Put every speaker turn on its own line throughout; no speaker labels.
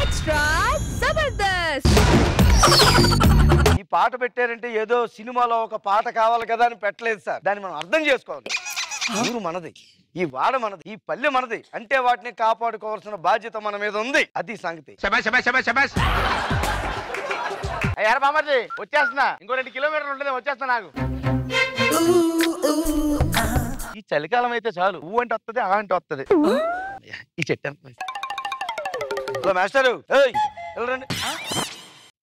Extra Jabardasth.
ఈ పాట పెట్టారంటే ఏదో సినిమాలో ఒక పాట కావాలి కదా అని పెట్టలేదు సార్. దాన్ని మనం అర్థం చేసుకోవాలి. ఊరు మనది, ఈ వాడ మనది, ఈ పల్లె మనది అంటే వాటిని కాపాడుకోవాల్సిన బాధ్యత మన మీద ఉంది. అది సంగతి.
అయ్యారా బామర్జీ వచ్చేస్తున్నా, ఇంకో 2 కిలోమీటర్లు ఉంటుంది, వచ్చేస్తా. నాకు ఈ చలికాలం అయితే చాలు, ఊ అంటే వస్తుంది, ఆ అంటే వస్తుంది. ఈ చెట్టు
హలో మాస్టరు, వెళ్ళరండి.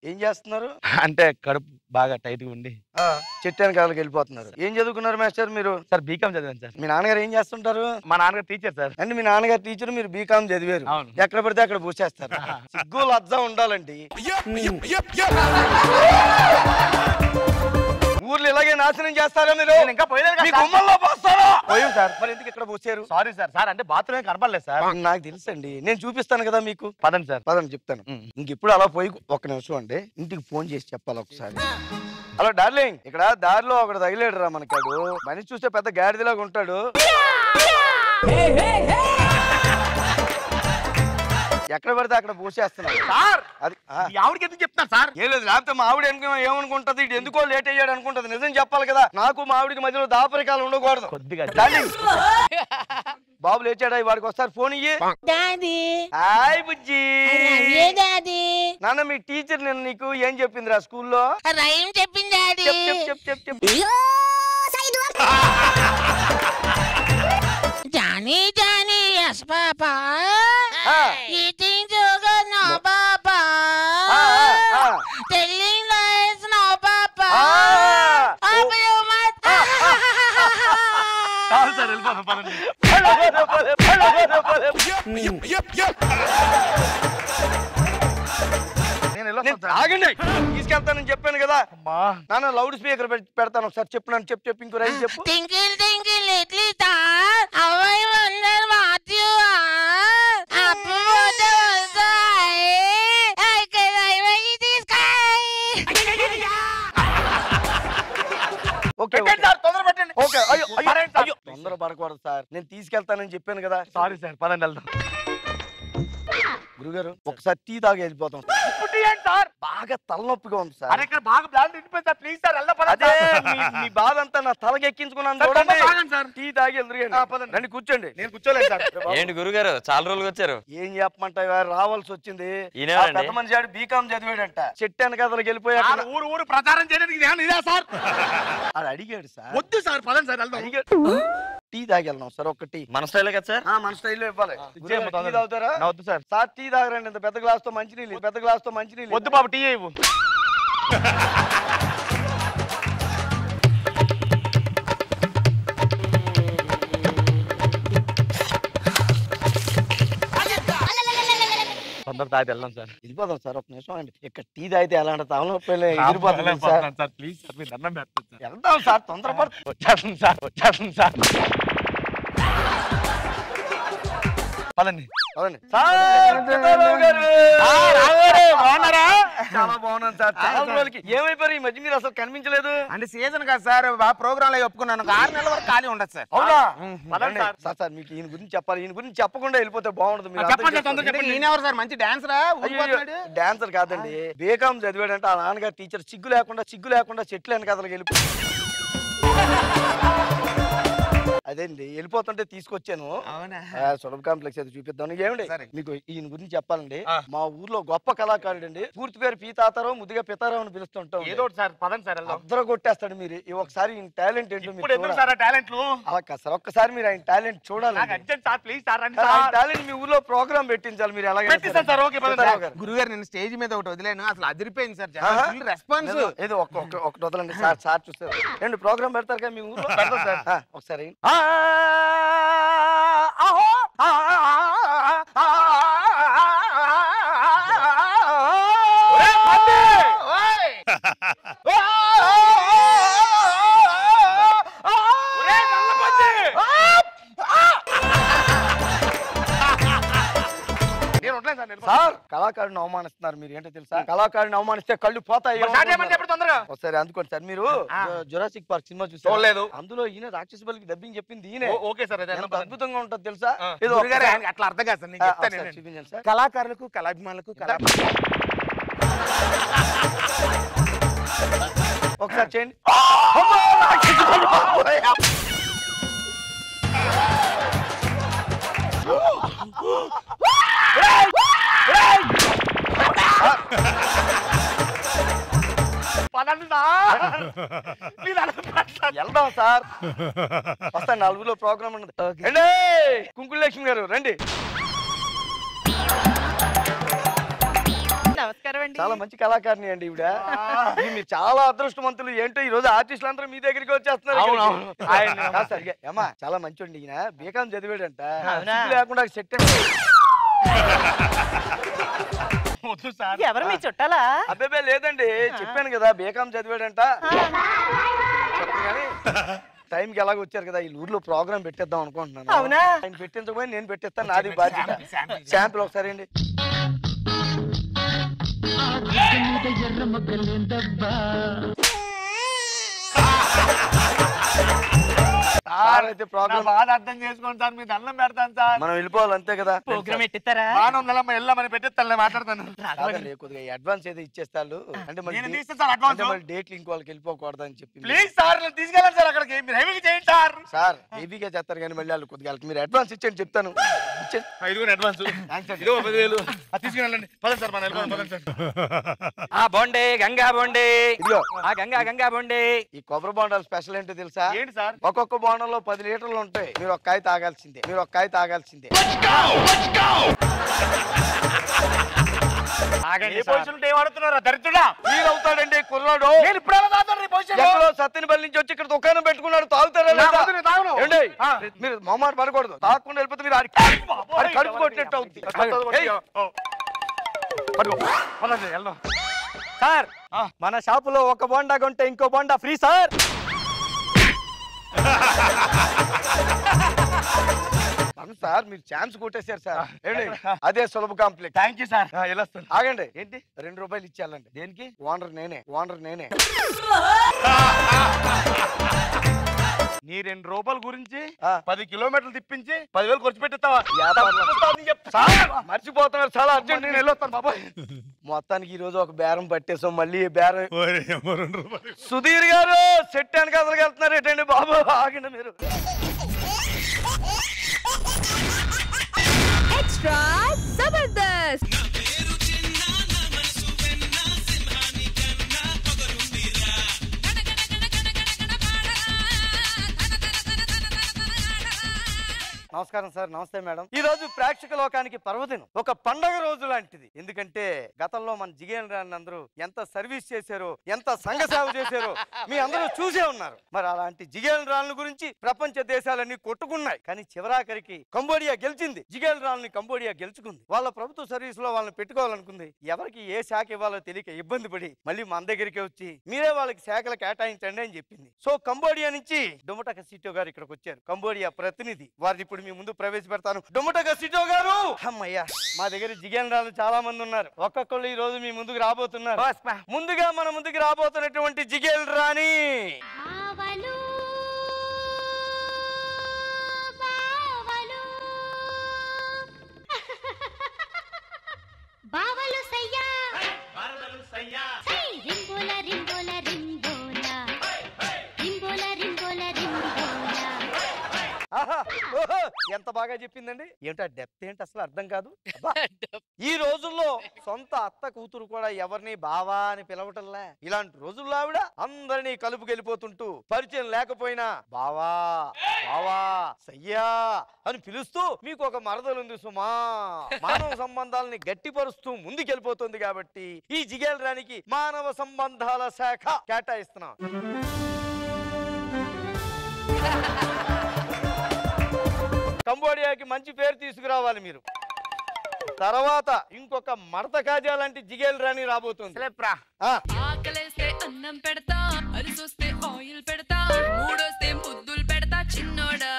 ఏం చేస్తున్నారు?
అంటే కడుపు బాగా టైట్ గా ఉండి
చెట్టు వెనకాలకి వెళ్ళిపోతున్నారు. ఏం చదువుకున్నారు మాస్టర్ మీరు?
సార్ బీకామ్ చదివాను సార్.
మీ నాన్నగారు ఏం చేస్తుంటారు?
మా నాన్నగారు టీచర్ సార్.
అంటే మీ నాన్నగారు టీచర్, మీరు బీకామ్ చదివారు. ఎక్కడ పడితే అక్కడ పూసేస్తారు. సిగ్గు లజ్జ ఉండాలండి. ఊర్లు ఇలాగే నాశనం చేస్తారా మీరు?
ఇంకా పోయలేదు
పోయాం సార్. మరి ఎందుకు ఇక్కడ పూసారు?
Sorry sir. సార్ అంటే బాత్రూమ్ కనపడలేదు సార్.
నాకు తెలుసండి, నేను చూపిస్తాను కదా మీకు.
పదండి సార్.
పదండి చెప్తాను. ఇంకెప్పుడు అలా పోయి ఒక్క నిమిషం అండి, ఇంటికి ఫోన్ చేసి చెప్పాలి ఒకసారి. హలో డార్లింగ్, ఇక్కడ దారిలో ఒకడు తగిలేడు రా మనకాడు. మనిషి చూస్తే పెద్ద గాడిదలాగా ఉంటాడు. ఎక్కడ పడితే అక్కడ పూసేస్తున్నాడు
సార్.
అది
ఆవిడకి ఎందుకు చెప్తాను సార్?
ఏం లేదు, లేకపోతే మా ఆవిడ ఏమనుకుంటది, ఇటు ఎందుకో లేట్ అయ్యాడు అనుకుంటది. నిజం చెప్పాలి కదా, నాకు మా ఆవిడికి మధ్యలో దాపరికాలు ఉండకూడదు.
కొద్దిగా
బాబు లేచాడా? వాడికి వస్తారు ఫోన్ ఇయ్యి. హాయ్ బుజ్జి. నాన్న మీ టీచర్ నేను నీకు ఏం చెప్పిందిరా స్కూల్లో?
చెప్పింది Johnny Johnny yes papa eating sugar no papa telling lies no papa
sir వెళ్ళిపోతాం పదండి.
ఆగండి, తీసుకెళ్తానని చెప్పాను కదా. నాన్న లౌడ్ స్పీకర్ పెడతాను, ఒకసారి చెప్పు. నన్ను చెప్పు ఇంకో రైలు చెప్పు.
Twinkle twinkle little star how I wonder what you are up what I can I wait the sky.
Okay
sir తొందర పెట్టండి.
ఓకే. అయ్యో తొందర పడకూడదు సార్, నేను తీసుకెళ్తానని చెప్పాను కదా.
సారీ సార్, పదండి వెళ్దాం.
గురుగారు ఒకసారి టీ తాగి వెళ్ళిపోతాం.
సార్
బాగా తలనొప్పిగా ఉంది సార్.
ఇక్కడ బాగా ప్లాన్ ఇంటిపోయింది సార్. ప్లీజ్ సార్ వెళ్దాం.
అదే మీ బాధ అంతా నా తలకి ఎక్కించుకున్నాను చూడండి. టీ తాగి రండి, కూర్చోండి.
నేను కూర్చోలేదు సార్.
ఏంటి గురుగారు చాలా రోజులు వచ్చారు?
ఏం చెప్పమంటావు, రావాల్సి వచ్చింది. పెద్ద మనిషి ఆడు బీకామ్ చదివాడంట. చెట్టు వెనకాలకి వెళ్ళిపోయా.
ఊరు ప్రచారం చేయడానికి ఇదే సార్.
అది అడిగాడు సార్.
వద్దు సార్, పదండి సార్ వెళ్దాం.
టీ తాగి వెళ్దాం సార్. ఒక టీ
మన స్టైల్ కదా సార్?
మన స్టైల్లో ఇవ్వాలి. తాగుతారా?
వద్దు సార్.
Sir tea తాగరండి. ఇంత పెద్ద గ్లాస్ తో మంచినీళ్ళు, పెద్ద గ్లాస్ తో మంచినీళ్ళు.
వద్దు బాబు, టీ ఇవ్వు. తొందర తాగి వెళ్దాం సార్.
వెళ్ళిపోదాం సార్. ఒక నిమిషం అండి, ఇక్కడ టీ తాగితే ఎలాంటి తలనొప్పిలే ఎగిరిపోతుంది సార్.
ప్లీజ్ సార్, మీరు దండం పెడతాను సార్.
వెళ్దాం సార్, తొందరపడు.
వచ్చేస్తుంది సార్, వచ్చేస్తుంది సార్. పదండి
పదండి.
బాగున్నారా?
చాలా బాగున్నాను సార్. చాలా రోజులకి ఏమైపోయారు ఈ మధ్య, మీరు అసలు కనిపించలేదు.
అంటే సీజన్ కదా సార్, ప్రోగ్రామ్ లో ఒప్పుకున్నాను. 6 నెలల వరకు ఖాళీ ఉండదు సార్.
అవునా? సార్ సార్ మీకు ఈయన గురించి చెప్పాలి. ఈయన గురించి చెప్పకుండా వెళ్ళిపోతే బాగుండదు.
ఈయనెవరు సార్? మంచి డాన్సరా?
డాన్సర్ కాదండి, బీకామ్ చదివాడంటే ఆ నాన్నగారు టీచర్. సిగ్గు లేకుండా చెట్లు వెనకాలకి వెళ్ళిపో. అదేండి వెళ్ళిపోతుంటే తీసుకొచ్చాను. సులభ కాంప్లెక్స్ అది చూపిద్దాం. ఏమండి మీకు ఈయన గురించి చెప్పాలండి. మా ఊర్లో గొప్ప కళాకారుడు అండి. పూర్తి పేరు పీతాతారావు, ముద్దుగా పితారావు అని పిలుస్తుంటాం.
ఏదో సార్, పదండి సార్.
అద్దరు కొట్టేస్తాడు. మీరు ఒకసారి ఈయన టాలెంట్ ఏంటో మీరు
టాలెంట్లు
అలా కాదు సార్, ఒక్కసారి మీరు ఆయన టాలెంట్ చూడాలి. టాలెంట్ మీ ఊర్లో ప్రోగ్రామ్ పెట్టించాలి. మీరు ఎలాగ
గురుగారు నేను స్టేజ్ మీద ఒకటి వదిలేను, అసలు అదిరిపోయింది సార్. రెస్పాన్స్
ఏదో ఒకటి వదలండి సార్. సార్ చూస్తారు ఏంటి ప్రోగ్రామ్ పెడతారు కదా మీ ఊర్లో? సార్ ఒకసారి సార్ కళాకారుని అవమానిస్తున్నారు మీరు. ఏంటో తెలుసా, కళాకారుని అవమానిస్తే కళ్ళు పోతాయి. సరే అందుకోండి సార్. మీరు జురాసిక్ పార్క్ సినిమా చూసారు? అందులో ఈయన రాక్షస బలికి డబ్బింగ్ చెప్పింది ఈయన. ఓకే సార్, ఎంత అద్భుతంగా ఉంటుంది తెలుసా?
అట్లా అర్థం కాదు సార్. కళాకారులకు కళాభిమానులకు
ఒకసారి చేయండి. వెళ్దాం సార్, వస్తాను. 4లో ప్రోగ్రామ్ ఉన్నది. కుంకుళ లక్ష్మి గారు రండి.
నమస్కారం అండి.
చాలా మంచి కళాకారిణి అండి ఈవిడ. మీరు చాలా అదృష్టవంతులు. ఏంటో ఈ రోజు ఆర్టిస్టులు అందరూ మీ దగ్గరికి వచ్చేస్తున్నారు. ఏమా చాలా మంచి ఈయన బీకాం చదివాడంట, లేకుండా సెట్.
ఎవరు మీ చుట్టాలా?
అబ్బాయి లేదండి, చెప్పాను కదా బీకాం చదివాడంట. చెప్పగానే టైంకి ఎలాగ వచ్చారు కదా, ఈ ఊర్లో ప్రోగ్రామ్ పెట్టేద్దాం అనుకుంటున్నాను.
అవునా?
ఆయన పెట్టించకపోయి నేను పెట్టేస్తాను, నాది బాధ్యత. శాంపుల్ ఒకసారి అండి.
అర్థం చేసుకోండి సార్, మీరు దండం పెడతాను సార్.
మనం వెళ్ళిపోవాలి అంతే కదా.
ప్రోగ్రామ్ పెట్టిస్తారా?
వెళ్ళమని పెట్టిస్తాను, మాట్లాడతాను.
కొద్దిగా అడ్వాన్స్ ఏదో ఇచ్చేస్తాను అంటే మళ్ళీ డేట్లు ఇంకో వాళ్ళకి వెళ్ళిపోకూడదు అని చెప్పి.
ప్లీజ్ సార్ తీసుకెళ్ళండి సార్ అక్కడికి, మీరు హెవీగా చేయండి సార్.
సార్ హెవీగా చేస్తారు కానీ మళ్ళీ వాళ్ళు కొద్దిగా మీరు అడ్వాన్స్ ఇచ్చేయండి చెప్తాను.
అడ్వాన్స్ తీసుకెళ్ళండి. పదండి సార్, మనం వెళ్ళిపోతాం సార్.
ఆ బొండే గంగా బొండే,
ఇదిగో
ఆ గంగా బొండే.
ఈ కొబ్బరి బోండాలు స్పెషల్ ఏంటో తెలుసా?
ఏంటి సార్?
ఒక్కొక్క బోండంలో 10 లీటర్లు ఉంటాయి. మీరు ఒక కాయ తాగాల్సిందే, మీరు ఒక కాయ తాగాల్సిందే. అవుతాడండి కుర్రాడు. సత్తినపల్లి నుంచి వచ్చి ఇక్కడ దుకాణం పెట్టుకున్నాడు. తాగుతారా? మీరు మొహమాట పడకూడదు. తాగకుండా వెళ్ళిపోతే మీరు కడుపు కొట్టినట్టు అవుతుంది.
సార్ మన షాపులో ఒక బోండా కొంటే ఇంకో బోండా ఫ్రీ సార్.
సార్ మీరు ఛాన్స్ కొట్టేశారు సార్. అదే సులభ కాంప్లెక్స్.
Thank you sir.
ఆగండి. ఏంటి 2 రూపాయలు ఇచ్చేయాలండి. దేనికి? ఓనర్ నేనే.
నీ 2 రూపాయల గురించి 10 కిలోమీటర్లు తిప్పించి 10,000 ఖర్చు పెట్టిస్తావా?
మర్చిపోతున్నారు, చాలా అర్జెంట్. నేను వెళ్ళొస్తాను బాబాయ్. మొత్తానికి ఈ రోజు ఒక బేరం పట్టేసాం. మళ్ళీ బేరం. సుధీర్ గారు సెట్ వెనకాలకి వెళ్తున్నారు ఏంటండి బాబు? ఆగండి మీరు.
ఎక్స్ట్రా జబర్దస్త్.
నమస్కారం సార్. నమస్తే మేడం. ఈ రోజు ప్రేక్షక లోకానికి పర్వదినం, ఒక పండగ రోజు లాంటిది. ఎందుకంటే గతంలో మన జిగేన్ రాని అందరూ ఎంత సర్వీస్ చేశారో, ఎంత సంఘ సేవ చేశారో మీ అందరూ చూసే ఉన్నారు. మరి అలాంటి జిగేన్ రాళ్ళ గురించి ప్రపంచ దేశాలన్నీ కొట్టుకున్నాయి. కానీ చివరాఖరికి కంబోడియా గెలిచింది. జిగేన్ రాళ్ళని కంబోడియా గెలుచుకుంది. వాళ్ళ ప్రభుత్వ సర్వీస్ లో వాళ్ళని పెట్టుకోవాలనుకుంది. ఎవరికి ఏ శాఖ ఇవ్వాలో తెలియక ఇబ్బంది పడి మళ్ళీ మన దగ్గరికి వచ్చి మీరే వాళ్ళకి శాఖలు కేటాయించండి అని చెప్పింది. సో కంబోడియా నుంచి డొమటక సిటో గారు ఇక్కడికి వచ్చారు, కంబోడియా ప్రతినిధి. వారిని ఇప్పుడు మీ ముందు ప్రవేశపెడతాను. డొమటక సిటో గారు. అమ్మయ్యా, మా దగ్గర జిగేన్ రాళ్ళు చాలా మంది ఉన్నారు. ఒక్కొక్కళ్ళు ఈ రోజు మీ ముందుకు రాబోతున్నారు. ముందుగా మన ముందుకు రాబోతున్నటువంటి జిగేల్ రాణి
బావలు సయ్యా సై రింబోల రింబోల రింబోల రింబోల రింబోల రింబోల.
ఎంత బాగా చెప్పిందండి. ఏంటో డెప్త్ ఏంటి అసలు అర్థం కాదు. ఈ రోజుల్లో సొంత అత్త కూతురు కూడా ఎవరిని బావా అని పిలవటంలే. ఇలాంటి రోజుల్లో ఆవిడ అందరినీ కలుపుకెళ్ళిపోతుంటూ పరిచయం లేకపోయినా బావా బావా సయ్యా అని పిలుస్తూ మీకు ఒక మరదలుంది సుమా. మానవ సంబంధాలని గట్టిపరుస్తూ ముందుకెళ్ళిపోతుంది. కాబట్టి ఈ జిగేల్ రాణికి మానవ సంబంధాల శాఖ కేటాయిస్తున్నాం. కంబోడియాకి మంచి పేరు తీసుకురావాలి మీరు. తర్వాత ఇంకొక మడత కాజా లాంటి జిగేల్ రాణి రాబోతుంది.
ఆకలేస్తే అన్నం పెడతా, అరిసొస్తే ఆయిల్ పెడతా, మూడొస్తే ముద్దులు పెడతా చిన్నోడా.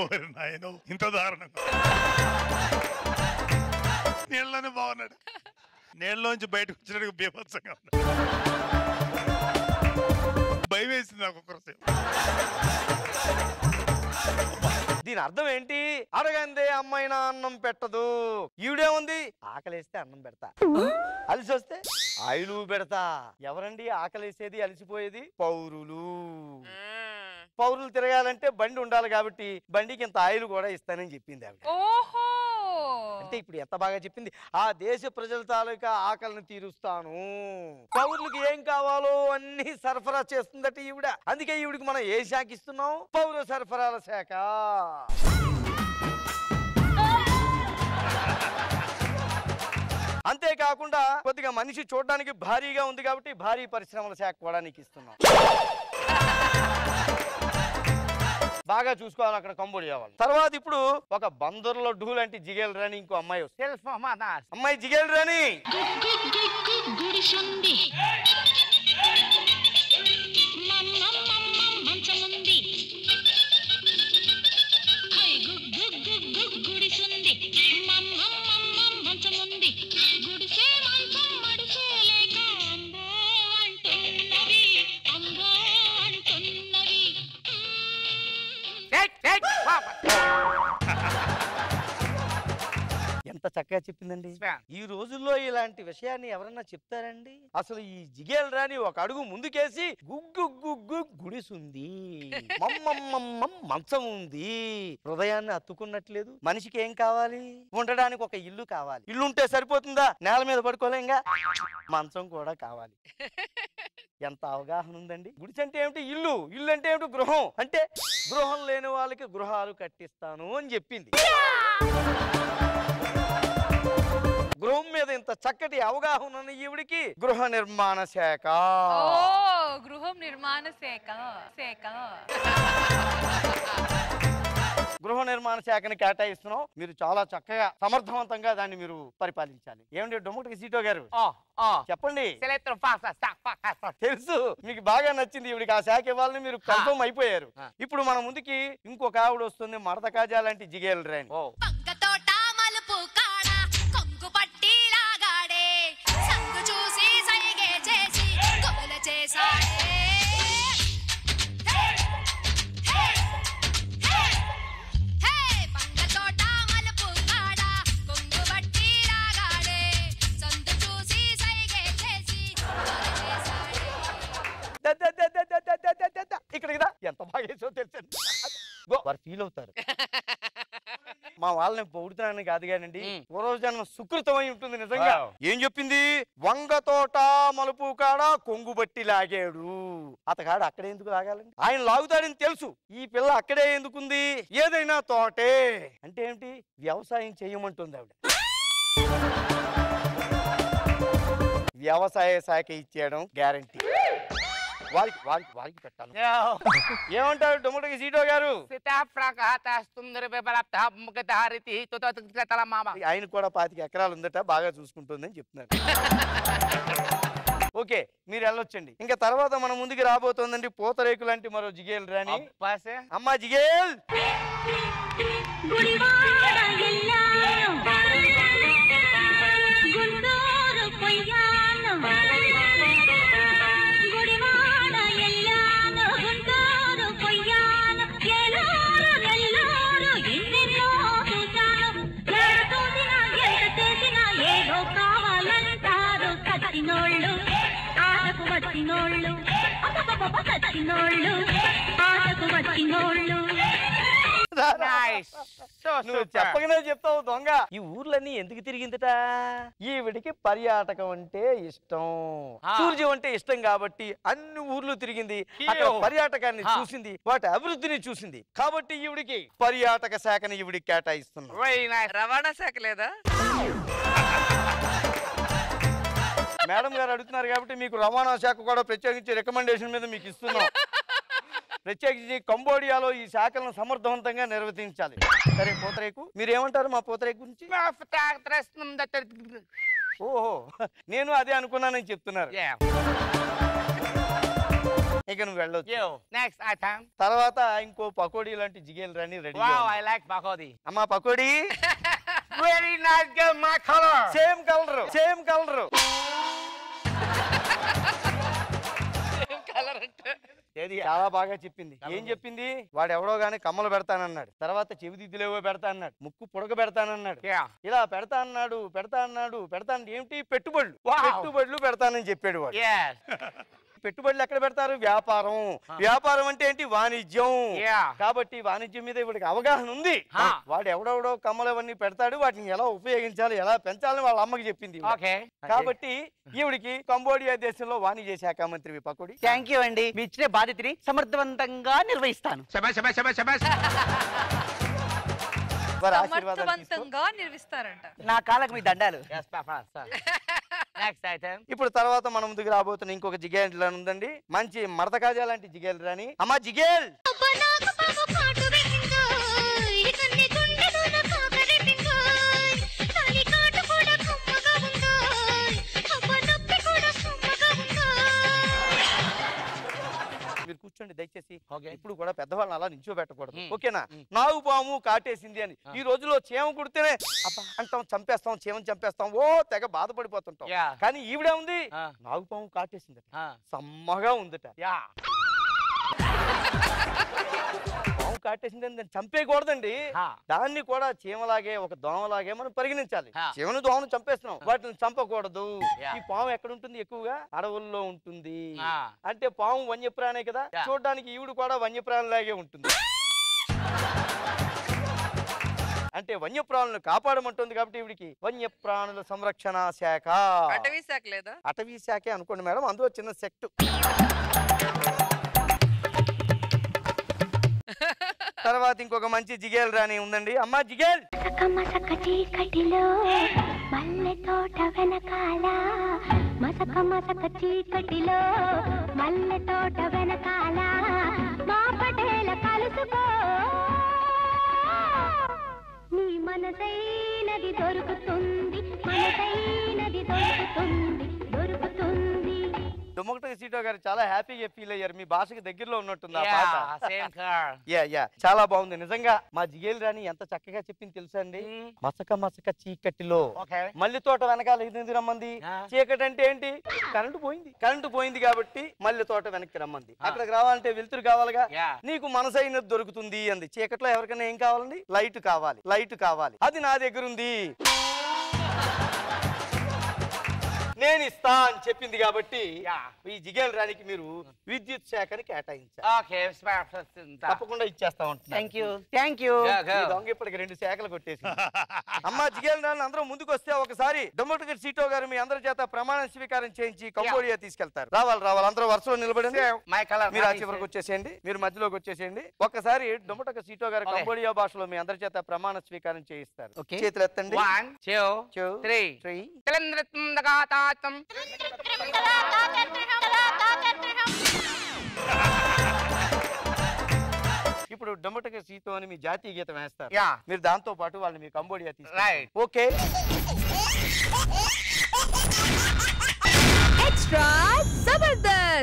ఓరి నాయనో ఇంత దారుణంగా నీళ్ళలోనే బాగున్నాడు నీళ్ళలోంచి బయటకు వచ్చినట్టు బీభత్సంగా ఉన్నాడు భయం వేసింది నాకు ఒక్కరిసేపు
దీని అర్థం ఏంటి అడగందే అమ్మాయినా అన్నం పెట్టదు ఈవిడేముంది ఆకలేస్తే అన్నం పెడతా అలిసి వస్తే ఆయిలు పెడతా ఎవరండి ఆకలేసేది అలిసిపోయేది పౌరులు పౌరులు తిరగాలంటే బండి ఉండాలి కాబట్టి బండికి ఇంత ఆయిల్ కూడా ఇస్తానని చెప్పింది ఆవిడ
ఓహో
అంటే ఇప్పుడు ఎంత బాగా చెప్పింది ఆ దేశ ప్రజల తాలూకా ఆకలిని తీరుస్తాను పౌరులకు ఏం కావాలో అన్ని సరఫరా చేస్తుందట ఈవిడ అందుకే ఈవిడికి మనం ఏ శాఖ ఇస్తున్నాం పౌర సరఫరాల శాఖ అంతేకాకుండా కొద్దిగా మనిషి చూడడానికి భారీగా ఉంది కాబట్టి భారీ పరిశ్రమల శాఖ కూడా నీకు ఇస్తున్నాం బాగా చూసుకోవాలి అక్కడ కంబోడియా వాళ్ళు తర్వాత ఇప్పుడు ఒక బందర్లో డూ లాంటి జిగేల్ రాని ఇంకో అమ్మాయి
సెల్ఫ్
అమ్మాయి జిగేల్ రాని
గుడిసుంది మంచముంది గుడిసుంది మంచముంది గుడిసే మంచం మడిసే లేక అంబో అంటున్నవి అంబో అంటున్నవి
ఎంత చక్కగా చెప్పిందండి ఈ రోజుల్లో ఇలాంటి విషయాన్ని ఎవరన్నా చెప్తారండి అసలు ఈ జిగేల్ రాని ఒక అడుగు ముందుకేసి గుగ్గు గుగ్గు గుడిసుంది మమ్మమ్మమ్మం మంచం ఉంది హృదయాన్ని అత్తుకున్నట్లేదు మనిషికి ఏం కావాలి ఉండడానికి ఒక ఇల్లు కావాలి ఇల్లు ఉంటే సరిపోతుందా నేల మీద పడుకోలేంగా మంచం కూడా కావాలి ఎంత అవగాహన ఉందండి గుడిసి అంటే ఏమిటి ఇల్లు ఇల్లు అంటే ఏమిటి గృహం అంటే గృహం లేని వాళ్ళకి గృహాలు కట్టిస్తాను అని చెప్పింది గృహం మీద ఇంత చక్కటి అవగాహన ఉన్న ఈవిడికి గృహ నిర్మాణ శాఖ
గృహం నిర్మాణ శాఖ
గృహ నిర్మాణ శాఖని కేటాయిస్తున్నాం మీరు చాలా చక్కగా సమర్థవంతంగా దాన్ని మీరు పరిపాలించాలి ఏమండి డొమ్మటికి సీటో గారు చెప్పండి తెలుసు మీకు బాగా నచ్చింది ఈవిడికి ఆ శాఖ ఇవ్వాలని మీరు కన్ఫర్మ్ అయిపోయారు ఇప్పుడు మన ముందుకి ఇంకొక ఆవిడ వస్తుంది మడత కాజా లాంటి జిగేల్ రాని ఇక్కడికి ఎంత బాగా వేసో తెలుసు వారు ఫీల్ అవుతారు మా వాళ్ళని పొగుడుతున్నానని కాదు కానండి పూర్వజన్మ సుకృతమై ఉంటుంది నిజంగా ఏం చెప్పింది వంగ తోట మలుపు కాడ కొంగు బట్టి లాగాడు అతగాడు అక్కడే ఎందుకు లాగాలండి ఆయన లాగుతాడని తెలుసు ఈ పిల్ల అక్కడే ఎందుకుంది ఏదైనా తోటే అంటే ఏంటి వ్యవసాయం చేయమంటుంది ఆవిడ వ్యవసాయ శాఖ ఇచ్చేయడం గ్యారంటీ వారికి పెట్టాలి ఏమంటారు డొమ్మటికి సీటో గారు ఆయన కూడా 25 ఎకరాలు ఉందట బాగా చూసుకుంటుందని చెప్తున్నారు ఓకే మీరు వెళ్ళొచ్చండి ఇంకా తర్వాత మన ముందుకు రాబోతోందండి పూతరేకు లాంటి మరో జిగేల్ రాని అమ్మా జిగేల్ నువ్వు చెప్పగానే చెప్తావు దొంగ ఈ ఊర్లన్నీ ఎందుకు తిరిగిందట ఈవిడికి పర్యాటకం అంటే ఇష్టం సూర్యం అంటే ఇష్టం కాబట్టి అన్ని ఊర్లు తిరిగింది అక్కడ పర్యాటకాన్ని చూసింది వాటి అభివృద్ధిని చూసింది కాబట్టి ఈవిడికి పర్యాటక శాఖని ఈవిడికి కేటాయిస్తున్నాం
రవాణా శాఖ లేదా
మేడం గారు అడుగుతున్నారు కాబట్టి మీకు రవాణా శాఖ కూడా ప్రత్యేకించి రికమెండేషన్ మీద మీకు ఇస్తున్నాం ప్రత్యేకించి కంబోడియాలో ఈ శాఖలను సమర్థవంతంగా నిర్వర్తించాలి సరే పూతరేకు మీరేమంటారు మా పూతరేకు గురించి ఓహో నేను అదే అనుకున్నానని చెప్తున్నారు ఇక నువ్వు వెళ్ళొచ్చు.
Next item.
తర్వాత ఇంకో పకోడీ లాంటి జిగేలు రాని ready.
Wow, I like pakodi.
అమ్మా pakodi.
Very nice girl, my colour.
Same colour, same colour. ఏది చాలా బాగా చెప్పింది. ఏం చెప్పింది? వాడు ఎవడో గానీ కమ్మలు పెడతానన్నాడు, తర్వాత చెవి దిద్దులేవో పెడతా అన్నాడు, ముక్కు పుడక పెడతానన్నాడు, ఇలా పెడతా అన్నాడు, ఏమిటి? పెట్టుబడులు పెడతానని చెప్పాడు వాడు. పెట్టుబడులు ఎక్కడ పెడతారు? వ్యాపారం. వ్యాపారం అంటే ఏంటి? వాణిజ్యం. కాబట్టి వాణిజ్యం మీద ఇవిడికి అవగాహన ఉంది. వాడు ఎవడెవడో కమ్మలు అవన్నీ పెడతాడు, వాటిని ఎలా ఉపయోగించాలి, ఎలా పెంచాలని వాళ్ళ అమ్మకి చెప్పింది. కాబట్టి ఈవిడికి కంబోడియా దేశంలో వాణిజ్య శాఖ మంత్రి పకోడీ.
థ్యాంక్ యూ అండి. మీ ఇచ్చిన బాధ్యతని సమర్థవంతంగా నిర్వహిస్తాను.
సమర్థవంతంగా నిర్వహిస్తారంట.
నా కాళ్ళకు మీ దండాలు.
Next item.
ఇప్పుడు తర్వాత మన ముందుకు రాబోతున్న ఇంకొక జిగేల్ ఉందండి, మంచి మడత కాజా లాంటి జిగేల్ రాని. అమ్మా జిగేల్. మీరు కూర్చోండి దయచేసి. ఇప్పుడు కూడా పెద్దవాళ్ళని అలా నించోబెట్టకూడదు, ఓకేనా? నాగు పాము కాటేసింది అని ఈ రోజులో చీమ కుడితేనే అబ్బా అంటాం, చంపేస్తాం, చీమని చంపేస్తాం, ఓ తెగ బాధపడిపోతుంటాం. కానీ ఈవిడే ఉంది, నాగు పాము కాటేసింది, సమ్మగా ఉందట. పాము కాటేసిందని దాన్ని చంపేయకూడదండి, దాన్ని కూడా చీమలాగే ఒక దోమలాగే మనం పరిగణించాలి. చీమను దోమను చంపేస్తున్నాం, వాటిని చంపకూడదు. ఈ పాము ఎక్కడ ఉంటుంది? ఎక్కువగా అడవుల్లో ఉంటుంది. అంటే పాము వన్యప్రాణే కదా, చూడడానికి ఈవిడు కూడా వన్యప్రాణిలాగే ఉంటుంది. అంటే వన్యప్రాణులను కాపాడమంటుంది కాబట్టి ఈవిడికి వన్యప్రాణుల సంరక్షణ శాఖ.
అటవీ శాఖ లేదా?
అటవీ శాఖే అనుకోండి మేడం, అందులో చిన్న సెక్టు. తర్వాత ఇంకొక మంచి జిగేల్ రాని ఉందండి. అమ్మా జిగేల్.
చీకటిలో మల్లె తోట వెనకాల, మసక మసక చీకటిలో మల్లె తోట వెనకాల, మా పటేల కలుసుకో, నీ మనసైనది దొరుకుతుంది, మనసైనది దొరుకుతుంది, దొరుకుతుంది.
దుమ్మకటక సీటో గారు చాలా హ్యాపీగా ఫీల్ అయ్యారు, మీ భాషకి దగ్గరలో ఉన్నట్టుంది ఆ పాట. చాలా బాగుంది నిజంగా. మా జిగేల్ రాణి ఎంత చక్కగా చెప్పింది తెలుసా అండి? మసక మసక చీకటిలో మల్లి తోట వెనకాల ఇది రమ్మంది. చీకటి అంటే ఏంటి? కరెంటు పోయింది కాబట్టి మల్లి తోట వెనక్కి రమ్మంది. అక్కడికి రావాలంటే వెలుతురు కావాలిగా, నీకు మనసైనది దొరుకుతుంది అంది. చీకట్లో ఎవరికైనా ఏం కావాలండి? లైట్ కావాలి, అది నా దగ్గర ఉంది, నేను ఇస్తా అని చెప్పింది కాబట్టి ఈ జిగేల్ రాణికి మీరు విద్యుత్ శాఖని కేటాయించారు. తప్పకుండా ఇచ్చేస్తా ఉంటాను. దొంగ ఇప్పటికి 2 శాఖలు కొట్టేసి. అమ్మా జిగేల్ రాణి అందరూ ముందుకు వస్తే ఒకసారి దుమ్మకటక సీటో గారు మీ అందరి చేత ప్రమాణ స్వీకారం చేయించి కంబోడియా తీసుకెళ్తారు. రావాలి అందరూ వరుసలో నిలబడండి. మీరు ఆ చివరికి వచ్చేసేయండి, మీరు మధ్యలోకి వచ్చేసేయండి. ఒక్కసారి దుమ్మకటక సీటో గారు కంబోడియా భాషలో మీ అందరి చేత ప్రమాణ స్వీకారం చేయిస్తారు. చేతులు ఎత్తండి.
1 2 3
ఇప్పుడు దుమ్మకటక సీతో అని మీ జాతీయ గీతం వేస్తారు. మీరు దాంతో పాటు వాళ్ళని మీ కంబోడియా తీసుకెళ్తారు. ఓకే.
ఎక్స్ట్రా జబర్దస్త్.